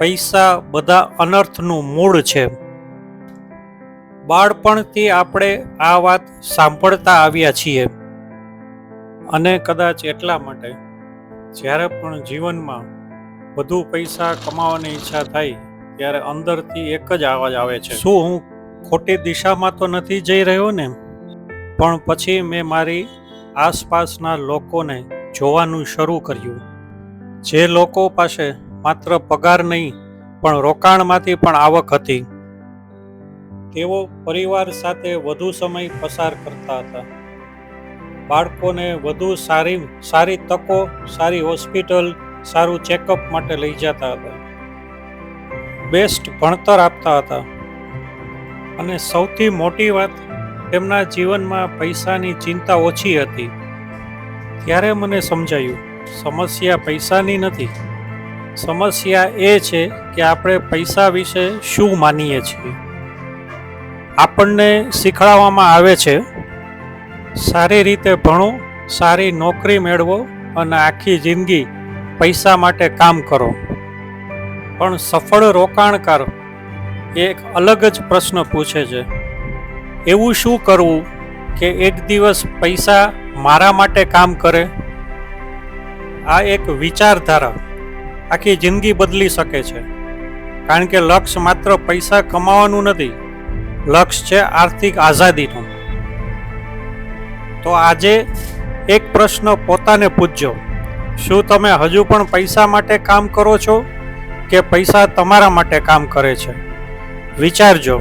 પૈસા બધા અનર્થનું મૂળ છે. બાળપણથી આપણે આ વાત સાંભળતા આવ્યા છીએ અને કદાચ એટલા માટે જ્યારે પણ જીવનમાં વધુ પૈસા કમાવાની ઈચ્છા થાય ત્યારે અંદરથી એક જ અવાજ આવે છે, શું હું ખોટી દિશામાં તો નથી જઈ રહ્યો ને? પણ પછી મેં મારી આસપાસના લોકોને જોવાનું શરૂ કર્યું, જે લોકો પાસે માત્ર પગાર નહીં પણ રોકાણમાંથી પણ આવક હતી. તેઓ પરિવાર સાથે વધુ સમય પસાર કરતા હતા, બાળકોને વધુ સારી તકો, સારી હોસ્પિટલ, સારું ચેકઅપ માટે લઈ જતા હતા, બેસ્ટ ભણતર આપતા હતા અને સૌથી મોટી વાત, તેમના જીવનમાં પૈસાની ચિંતા ઓછી હતી. ત્યારે મને સમજાયું, સમસ્યા પૈસાની નથી, સમસ્યા એ છે કે આપણે પૈસા વિશે શું માનીએ છીએ. આપણને શીખવાડવામાં આવે છે, સારી રીતે ભણો, સારી નોકરી મેળવો અને આખી જિંદગી પૈસા માટે કામ કરો. પણ સફળ રોકાણકાર એક અલગ જ પ્રશ્ન પૂછે છે, એવું શું કરવું કે એક દિવસ પૈસા મારા માટે કામ કરે? આ એક વિચારધારા આખી જિંદગી બદલી શકે છે, કારણ કે લક્ષ્ય માત્ર પૈસા કમાવાનું નથી, લક્ષ્ય છે આર્થિક આઝાદીનું. તો આજે એક પ્રશ્ન પોતાને પૂછજો, શું તમે હજુ પણ પૈસા માટે કામ કરો છો કે પૈસા તમારા માટે કામ કરે છે? વિચારજો.